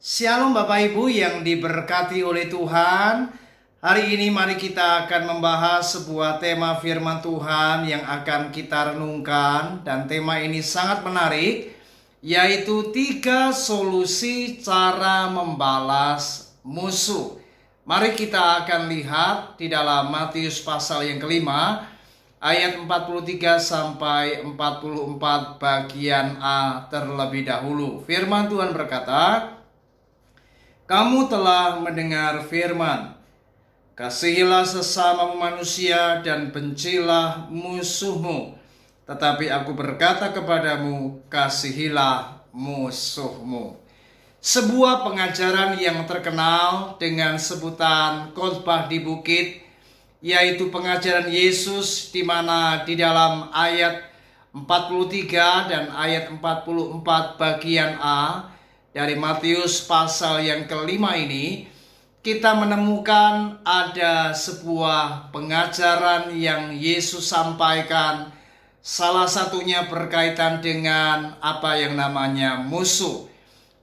Shalom Bapak Ibu yang diberkati oleh Tuhan. Hari ini mari kita akan membahas sebuah tema firman Tuhan yang akan kita renungkan. Dan tema ini sangat menarik, yaitu 3 solusi cara membalas musuh. Mari kita akan lihat di dalam Matius pasal yang kelima, ayat 43 sampai 44 bagian A terlebih dahulu. Firman Tuhan berkata, "Kamu telah mendengar firman, kasihilah sesama manusia dan bencilah musuhmu. Tetapi aku berkata kepadamu, kasihilah musuhmu." Sebuah pengajaran yang terkenal dengan sebutan khotbah di bukit, yaitu pengajaran Yesus, di mana di dalam ayat 43 dan ayat 44 bagian A dari Matius pasal yang kelima ini, kita menemukan ada sebuah pengajaran yang Yesus sampaikan. Salah satunya berkaitan dengan apa yang namanya musuh.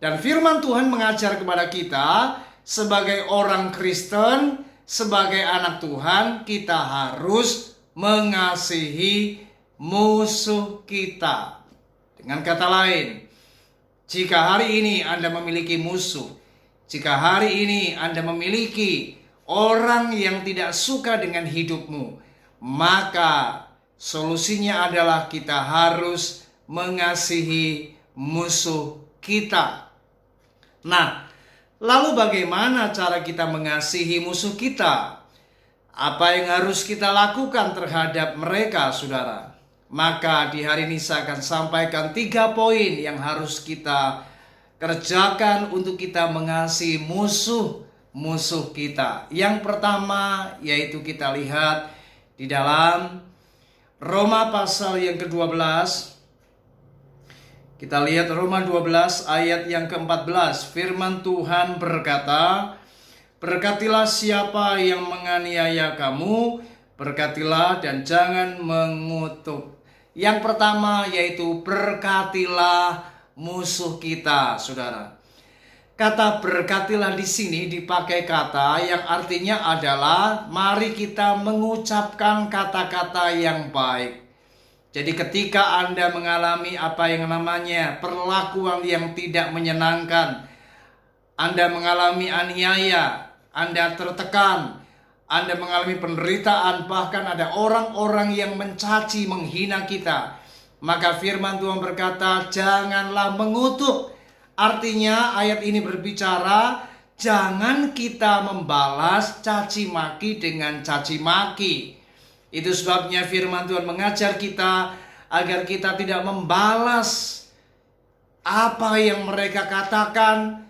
Dan firman Tuhan mengajar kepada kita sebagai orang Kristen, sebagai anak Tuhan, kita harus mengasihi musuh kita. Dengan kata lain, jika hari ini Anda memiliki musuh, jika hari ini Anda memiliki orang yang tidak suka dengan hidupmu, maka solusinya adalah kita harus mengasihi musuh kita. Nah, lalu bagaimana cara kita mengasihi musuh kita? Apa yang harus kita lakukan terhadap mereka, saudara? Maka di hari ini saya akan sampaikan 3 poin yang harus kita kerjakan untuk kita mengasihi musuh kita. Yang pertama yaitu kita lihat di dalam Roma pasal yang ke-12. Kita lihat Roma 12 ayat yang ke-14. Firman Tuhan berkata, "Berkatilah siapa yang menganiaya kamu, berkatilah dan jangan mengutuk." Yang pertama yaitu berkatilah musuh kita, saudara. Kata berkatilah di sini dipakai kata yang artinya adalah mari kita mengucapkan kata-kata yang baik. Jadi ketika Anda mengalami apa yang namanya perlakuan yang tidak menyenangkan, Anda mengalami aniaya, Anda tertekan, Anda mengalami penderitaan, bahkan ada orang-orang yang mencaci, menghina kita, maka firman Tuhan berkata, janganlah mengutuk. Artinya ayat ini berbicara, jangan kita membalas caci maki dengan caci maki. Itu sebabnya firman Tuhan mengajar kita agar kita tidak membalas apa yang mereka katakan,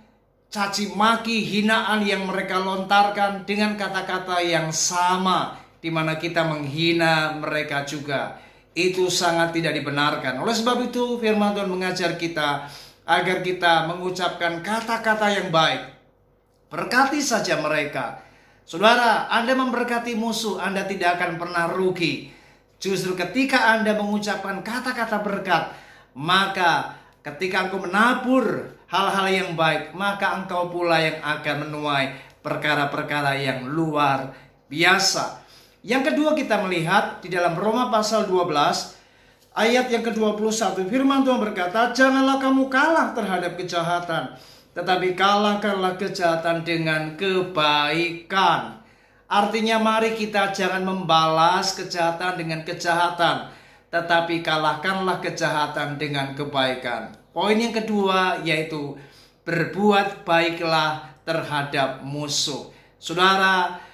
caci maki, hinaan yang mereka lontarkan dengan kata-kata yang sama, di mana kita menghina mereka juga. Itu sangat tidak dibenarkan. Oleh sebab itu firman Tuhan mengajar kita agar kita mengucapkan kata-kata yang baik. Berkati saja mereka. Saudara, Anda memberkati musuh, Anda tidak akan pernah rugi. Justru ketika Anda mengucapkan kata-kata berkat, maka ketika engkau menabur hal-hal yang baik, maka engkau pula yang akan menuai perkara-perkara yang luar biasa. Yang kedua kita melihat di dalam Roma pasal 12 ayat yang ke-21, firman Tuhan berkata, janganlah kamu kalah terhadap kejahatan, tetapi kalahkanlah kejahatan dengan kebaikan. Artinya mari kita jangan membalas kejahatan dengan kejahatan, tetapi kalahkanlah kejahatan dengan kebaikan. Poin yang kedua yaitu berbuat baiklah terhadap musuh. Saudara,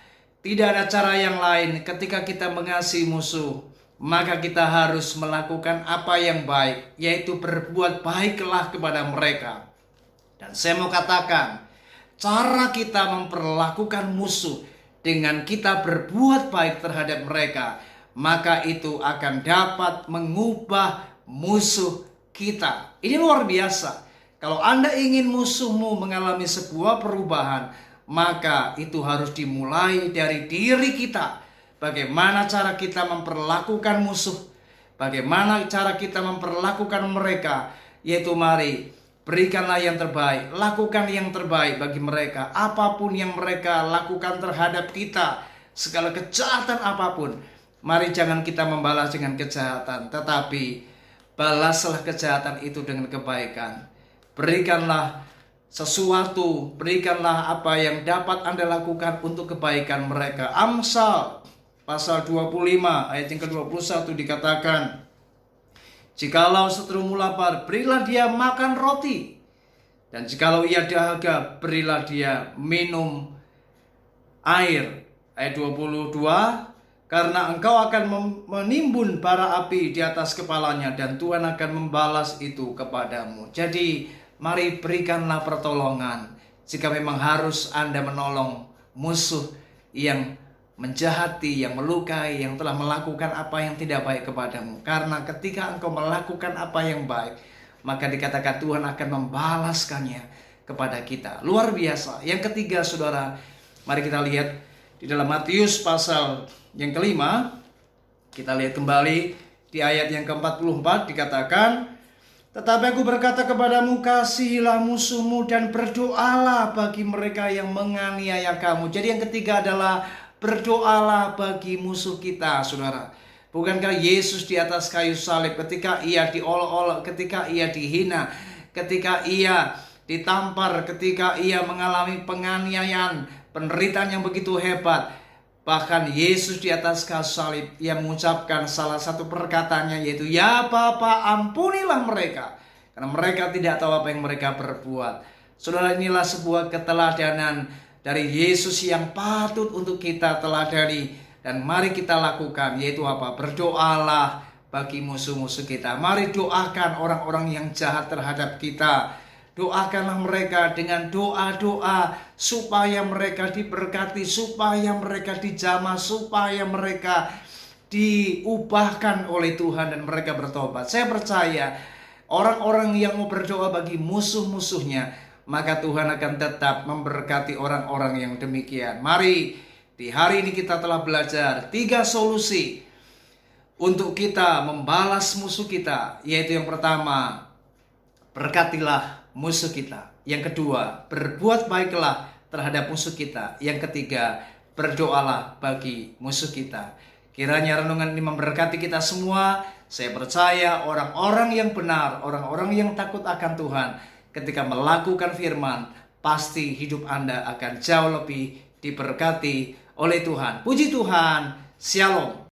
tidak ada cara yang lain ketika kita mengasihi musuh, maka kita harus melakukan apa yang baik, yaitu berbuat baiklah kepada mereka. Dan saya mau katakan, cara kita memperlakukan musuh dengan kita berbuat baik terhadap mereka, maka itu akan dapat mengubah musuh kita. Ini luar biasa. Kalau Anda ingin musuhmu mengalami sebuah perubahan, maka itu harus dimulai dari diri kita. Bagaimana cara kita memperlakukan musuh, bagaimana cara kita memperlakukan mereka, yaitu mari Berikanlah yang terbaik, lakukan yang terbaik bagi mereka. Apapun yang mereka lakukan terhadap kita, segala kejahatan apapun, mari jangan kita membalas dengan kejahatan, tetapi balaslah kejahatan itu dengan kebaikan. Berikanlah sesuatu, berikanlah apa yang dapat Anda lakukan untuk kebaikan mereka. Amsal pasal 25 ayat yang ke-21 dikatakan, jikalau seterumu lapar, berilah dia makan roti. Dan jikalau ia dahaga, berilah dia minum air. Ayat 22, karena engkau akan menimbun bara api di atas kepalanya, dan Tuhan akan membalas itu kepadamu. Jadi mari berikanlah pertolongan. Jika memang harus Anda menolong musuh yang menjahati, yang melukai, yang telah melakukan apa yang tidak baik kepadamu. Karena ketika engkau melakukan apa yang baik, maka dikatakan Tuhan akan membalaskannya kepada kita. Luar biasa. Yang ketiga, saudara, mari kita lihat di dalam Matius pasal yang kelima. Kita lihat kembali di ayat yang ke-44 dikatakan, tetapi aku berkata kepadamu, kasihilah musuhmu dan berdoalah bagi mereka yang menganiaya kamu. Jadi yang ketiga adalah berdoalah bagi musuh kita, saudara. Bukankah Yesus di atas kayu salib ketika ia diolok-olok, ketika ia dihina, ketika ia ditampar, ketika ia mengalami penganiayaan, penderitaan yang begitu hebat, bahkan Yesus di atas kayu salib, ia mengucapkan salah satu perkataannya, yaitu, ya Bapa, ampunilah mereka, karena mereka tidak tahu apa yang mereka perbuat. Saudara, inilah sebuah keteladanan dari Yesus yang patut untuk kita teladani, dan mari kita lakukan, yaitu apa? Berdoalah bagi musuh-musuh kita. Mari doakan orang-orang yang jahat terhadap kita. Doakanlah mereka dengan doa-doa supaya mereka diberkati, supaya mereka dijamah, supaya mereka diubahkan oleh Tuhan dan mereka bertobat. Saya percaya orang-orang yang mau berdoa bagi musuh-musuhnya, maka Tuhan akan tetap memberkati orang-orang yang demikian. Mari, di hari ini kita telah belajar 3 solusi untuk kita membalas musuh kita. Yaitu yang pertama, berkatilah musuh kita. Yang kedua, berbuat baiklah terhadap musuh kita. Yang ketiga, berdoalah bagi musuh kita. Kiranya renungan ini memberkati kita semua. Saya percaya orang-orang yang benar, orang-orang yang takut akan Tuhan, ketika melakukan firman, pasti hidup Anda akan jauh lebih diberkati oleh Tuhan. Puji Tuhan. Shalom.